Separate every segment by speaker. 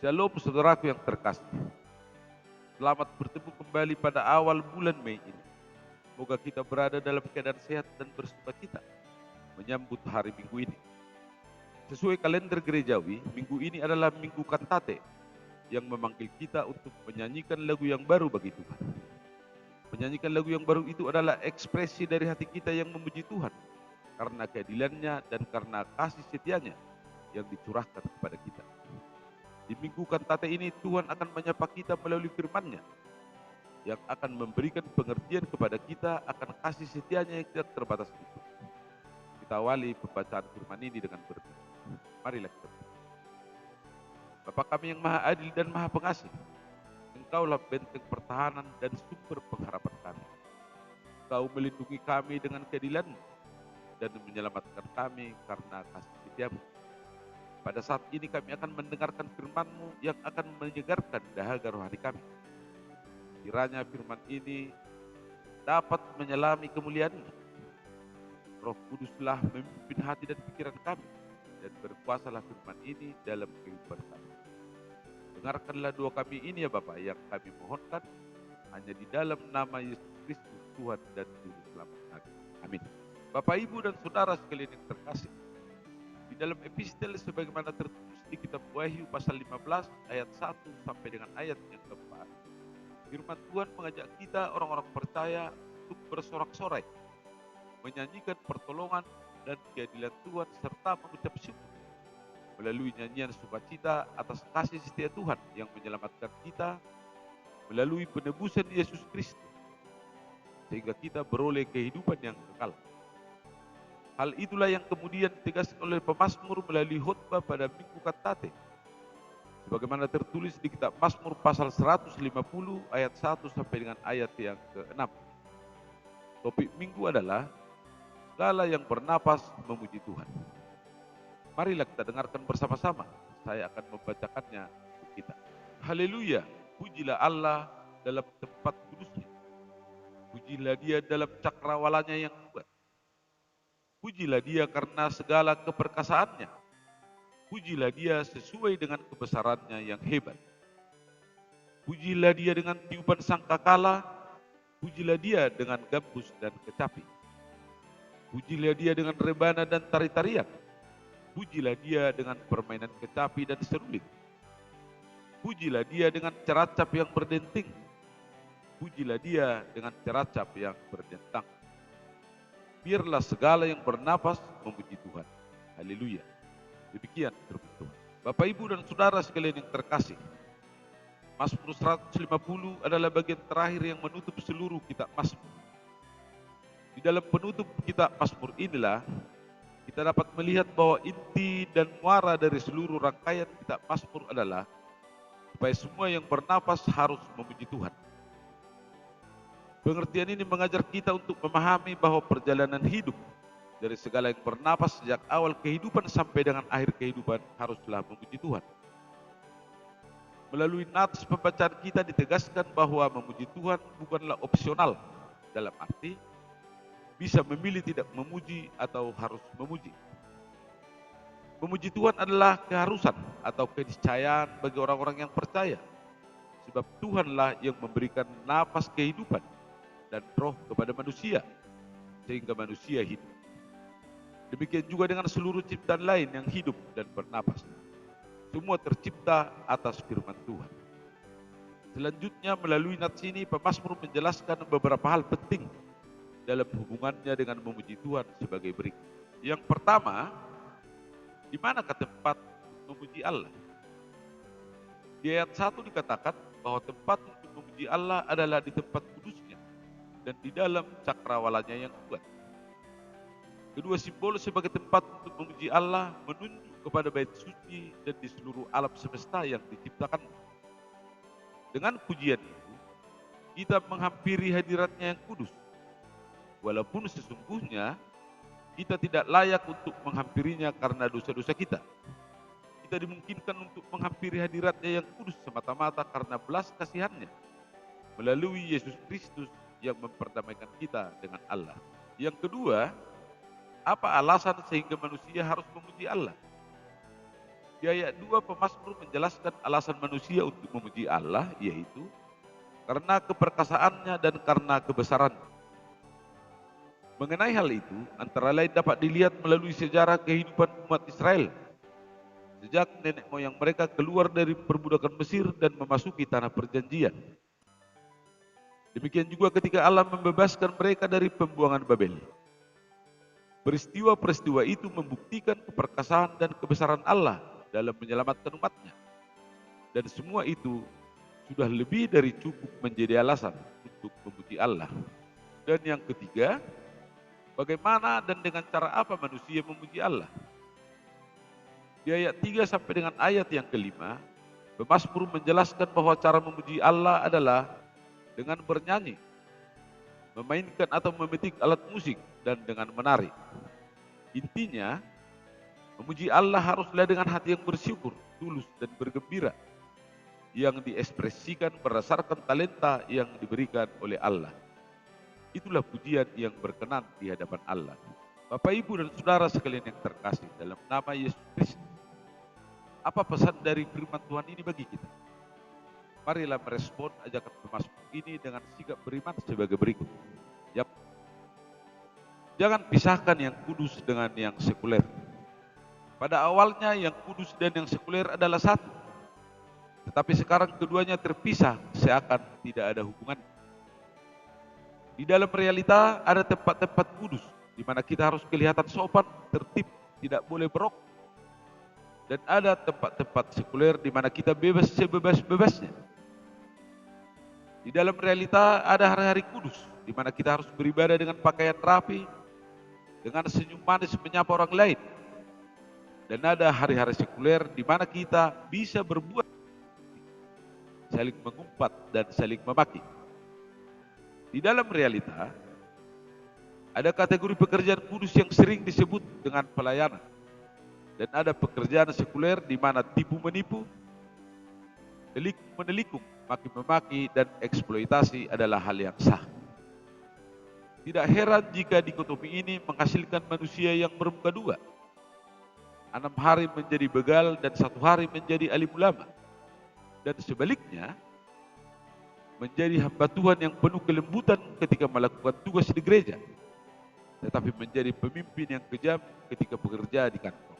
Speaker 1: Shalom saudaraku yang terkasih. Selamat bertemu kembali pada awal bulan Mei ini. Semoga kita berada dalam keadaan sehat dan bersukacita menyambut hari Minggu ini. Sesuai kalender gerejawi, Minggu ini adalah Minggu Kantate yang memanggil kita untuk menyanyikan lagu yang baru bagi Tuhan. Menyanyikan lagu yang baru itu adalah ekspresi dari hati kita yang memuji Tuhan karena keadilannya dan karena kasih setianya yang dicurahkan kepada kita. Di Minggu Kantate ini Tuhan akan menyapa kita melalui firman-Nya yang akan memberikan pengertian kepada kita akan kasih setianya yang tidak terbatas itu. Kita awali pembacaan firman ini dengan berdoa. Marilah kita berdoa. Bapa kami yang maha adil dan maha pengasih, Engkaulah benteng pertahanan dan sumber pengharapan kami. Engkau melindungi kami dengan keadilan-Mu dan menyelamatkan kami karena kasih setiamu. Pada saat ini kami akan mendengarkan firman-Mu yang akan menyegarkan dahaga rohani kami. Kiranya firman ini dapat menyelami kemuliaan-Mu. Roh Kuduslah memimpin hati dan pikiran kami, dan berkuasalah firman ini dalam kehidupan kami. Dengarkanlah doa kami ini ya Bapa, yang kami mohonkan hanya di dalam nama Yesus Kristus Tuhan dan Juru Selamat kami. Amin. Bapak, Ibu, dan Saudara sekalian yang terkasih, di dalam epistel sebagaimana tertulis di kitab Wahyu pasal 15 ayat 1 sampai dengan ayat yang keempat, firman Tuhan mengajak kita orang-orang percaya untuk bersorak-sorai, menyanyikan pertolongan dan keadilan Tuhan serta mengucap syukur melalui nyanyian sukacita atas kasih setia Tuhan yang menyelamatkan kita melalui penebusan Yesus Kristus sehingga kita beroleh kehidupan yang kekal. Hal itulah yang kemudian ditegaskan oleh pemazmur melalui khotbah pada Minggu Kantate. Sebagaimana tertulis di kitab Mazmur pasal 150 ayat 1 sampai dengan ayat yang ke-6. Topik minggu adalah segala yang bernapas memuji Tuhan. Marilah kita dengarkan bersama-sama. Saya akan membacakannya untuk kita. Haleluya, pujilah Allah dalam tempat kudusnya. Pujilah Dia dalam cakrawalanya yang kuat. Pujilah Dia karena segala keperkasaannya. Pujilah Dia sesuai dengan kebesarannya yang hebat. Pujilah Dia dengan tiupan sangkakala. Pujilah Dia dengan gambus dan kecapi. Pujilah Dia dengan rebana dan tari-tarian. Pujilah Dia dengan permainan kecapi dan seruling. Pujilah Dia dengan ceracap yang berdenting. Pujilah Dia dengan ceracap yang berdentang. Biarlah segala yang bernapas memuji Tuhan. Haleluya. Demikian firman Tuhan. Bapak, Ibu, dan Saudara sekalian yang terkasih, Mazmur 150 adalah bagian terakhir yang menutup seluruh kitab Mazmur. Di dalam penutup kitab Mazmur inilah kita dapat melihat bahwa inti dan muara dari seluruh rangkaian kitab Mazmur adalah supaya semua yang bernapas harus memuji Tuhan. Pengertian ini mengajar kita untuk memahami bahwa perjalanan hidup dari segala yang bernapas sejak awal kehidupan sampai dengan akhir kehidupan haruslah memuji Tuhan. Melalui nats pembacaan kita ditegaskan bahwa memuji Tuhan bukanlah opsional, dalam arti bisa memilih tidak memuji atau harus memuji. Memuji Tuhan adalah keharusan atau keniscayaan bagi orang-orang yang percaya, sebab Tuhanlah yang memberikan nafas kehidupan dan roh kepada manusia sehingga manusia hidup. Demikian juga dengan seluruh ciptaan lain yang hidup dan bernapas. Semua tercipta atas firman Tuhan. Selanjutnya melalui nats ini pemazmur menjelaskan beberapa hal penting dalam hubungannya dengan memuji Tuhan sebagai berikut. Yang pertama, di manakah tempat memuji Allah? Di ayat 1 dikatakan bahwa tempat untuk memuji Allah adalah di tempat kudusnya dan di dalam cakrawalanya yang kuat. Kedua simbol sebagai tempat untuk memuji Allah menunjuk kepada bait suci dan di seluruh alam semesta yang diciptakan. Dengan pujian itu, kita menghampiri hadiratnya yang kudus. Walaupun sesungguhnya kita tidak layak untuk menghampirinya karena dosa-dosa kita. Kita dimungkinkan untuk menghampiri hadiratnya yang kudus semata-mata karena belas kasihannya melalui Yesus Kristus yang memperdamaikan kita dengan Allah. Yang kedua, apa alasan sehingga manusia harus memuji Allah? Di Di ayat 2 pemazmur menjelaskan alasan manusia untuk memuji Allah, yaitu karena keperkasaannya dan karena kebesarannya. Mengenai hal itu, antara lain dapat dilihat melalui sejarah kehidupan umat Israel. Sejak nenek moyang mereka keluar dari perbudakan Mesir dan memasuki tanah perjanjian. Demikian juga ketika Allah membebaskan mereka dari pembuangan Babel. Peristiwa-peristiwa itu membuktikan keperkasaan dan kebesaran Allah dalam menyelamatkan umatnya. Dan semua itu sudah lebih dari cukup menjadi alasan untuk memuji Allah. Dan yang ketiga, bagaimana dan dengan cara apa manusia memuji Allah? Di ayat 3 sampai dengan ayat yang kelima, pemazmur menjelaskan bahwa cara memuji Allah adalah dengan bernyanyi, memainkan atau memetik alat musik, dan dengan menari. Intinya, memuji Allah haruslah dengan hati yang bersyukur, tulus, dan bergembira, yang diekspresikan berdasarkan talenta yang diberikan oleh Allah. Itulah pujian yang berkenan di hadapan Allah. Bapak, Ibu, dan Saudara sekalian yang terkasih, dalam nama Yesus Kristus, apa pesan dari firman Tuhan ini bagi kita? Marilah merespon ajakan pemazmur ini dengan sikap beriman sebagai berikut. Yap. Jangan pisahkan yang kudus dengan yang sekuler. Pada awalnya yang kudus dan yang sekuler adalah satu. Tetapi sekarang keduanya terpisah seakan tidak ada hubungan. Di dalam realita ada tempat-tempat kudus di mana kita harus kelihatan sopan, tertib, tidak boleh berok. Dan ada tempat-tempat sekuler di mana kita bebas sebebas-bebasnya. Di dalam realita ada hari-hari kudus di mana kita harus beribadah dengan pakaian rapi, dengan senyum manis menyapa orang lain. Dan ada hari-hari sekuler di mana kita bisa berbuat, saling mengumpat dan saling memaki. Di dalam realita ada kategori pekerjaan kudus yang sering disebut dengan pelayanan. Dan ada pekerjaan sekuler di mana tipu menipu, menelikung, maki-memaki, dan eksploitasi adalah hal yang sah. Tidak heran jika dikotomi ini menghasilkan manusia yang bermuka dua. 6 hari menjadi begal dan 1 hari menjadi alim ulama. Dan sebaliknya, menjadi hamba Tuhan yang penuh kelembutan ketika melakukan tugas di gereja, tetapi menjadi pemimpin yang kejam ketika bekerja di kantor.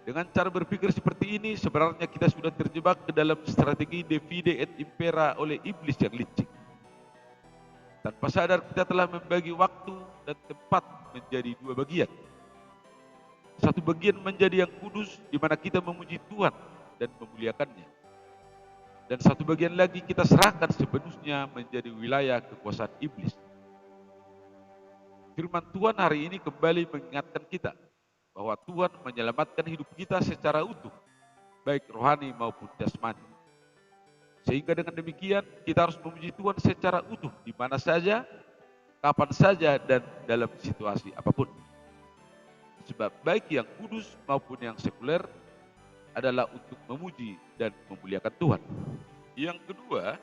Speaker 1: Dengan cara berpikir seperti ini, sebenarnya kita sudah terjebak ke dalam strategi divide et impera oleh iblis yang licik. Tanpa sadar kita telah membagi waktu dan tempat menjadi 2 bagian. Satu bagian menjadi yang kudus, di mana kita memuji Tuhan dan memuliakannya. Dan satu bagian lagi kita serahkan sepenuhnya menjadi wilayah kekuasaan iblis. Firman Tuhan hari ini kembali mengingatkan kita bahwa Tuhan menyelamatkan hidup kita secara utuh, baik rohani maupun jasmani. Sehingga dengan demikian kita harus memuji Tuhan secara utuh di mana saja, kapan saja, dan dalam situasi apapun. Sebab baik yang kudus maupun yang sekuler adalah untuk memuji dan memuliakan Tuhan. Yang kedua,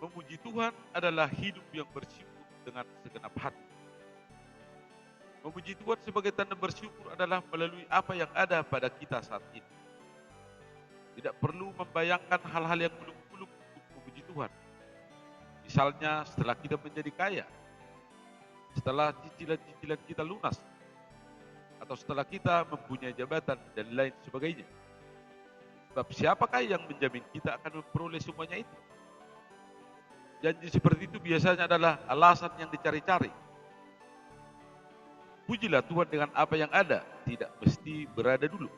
Speaker 1: memuji Tuhan adalah hidup yang bersyukur dengan segenap hati. Memuji Tuhan sebagai tanda bersyukur adalah melalui apa yang ada pada kita saat ini. Tidak perlu membayangkan hal-hal yang muluk-muluk untuk memuji Tuhan. Misalnya setelah kita menjadi kaya, setelah cicilan-cicilan kita lunas, atau setelah kita mempunyai jabatan dan lain sebagainya. Sebab siapakah yang menjamin kita akan memperoleh semuanya itu? Janji seperti itu biasanya adalah alasan yang dicari-cari. Pujilah Tuhan dengan apa yang ada, tidak mesti berada dulu.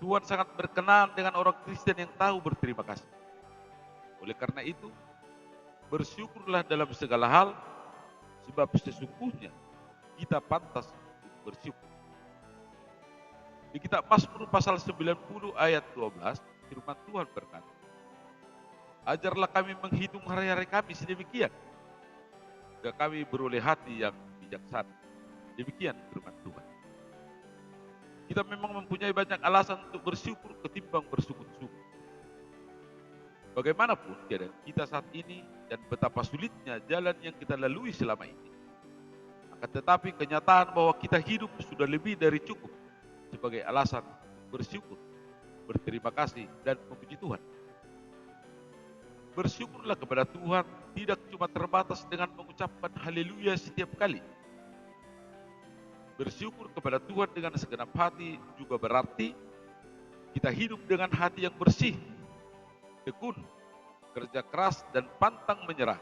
Speaker 1: Tuhan sangat berkenan dengan orang Kristen yang tahu berterima kasih. Oleh karena itu, bersyukurlah dalam segala hal, sebab sesungguhnya kita pantas untuk bersyukur. Di kitab Mazmur pasal 90 ayat 12, firman Tuhan berkata, ajarlah kami menghitung hari-hari kami sedemikian, agar kami beroleh hati yang bijaksana. Demikian firman Tuhan. Kita memang mempunyai banyak alasan untuk bersyukur ketimbang bersungguh-sungguh. Bagaimanapun keadaan kita saat ini dan betapa sulitnya jalan yang kita lalui selama ini, akan tetapi kenyataan bahwa kita hidup sudah lebih dari cukup sebagai alasan bersyukur, berterima kasih, dan memuji Tuhan. Bersyukurlah kepada Tuhan tidak cuma terbatas dengan mengucapkan haleluya setiap kali. Bersyukur kepada Tuhan dengan segenap hati juga berarti kita hidup dengan hati yang bersih, tekun, kerja keras, dan pantang menyerah,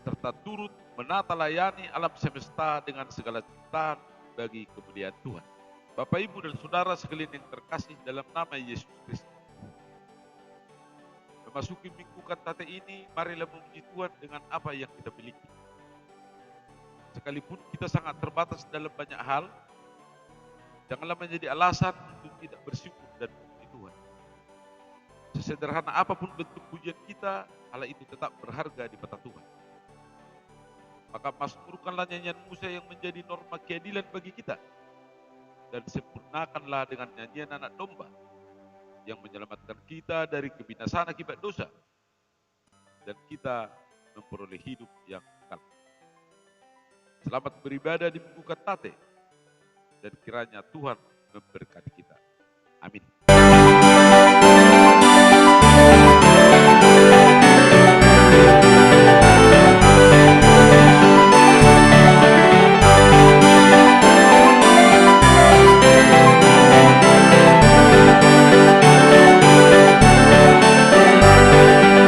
Speaker 1: serta turut menata layani alam semesta dengan segala ciptaan bagi kemuliaan Tuhan. Bapak, Ibu, dan Saudara sekalian yang terkasih dalam nama Yesus Kristus, memasuki minggu Kantate ini, marilah memuji Tuhan dengan apa yang kita miliki. Sekalipun kita sangat terbatas dalam banyak hal, janganlah menjadi alasan untuk tidak bersyukur dan memuji Tuhan. Sesederhana apapun bentuk pujian kita, hal itu tetap berharga di mata Tuhan. Maka mazmurkanlah nyanyian Musa yang menjadi norma keadilan bagi kita, dan sempurnakanlah dengan nyanyian anak domba yang menyelamatkan kita dari kebinasaan akibat dosa, dan kita memperoleh hidup yang kekal. Selamat beribadah di minggu Kantate, dan kiranya Tuhan memberkati kita. Amin.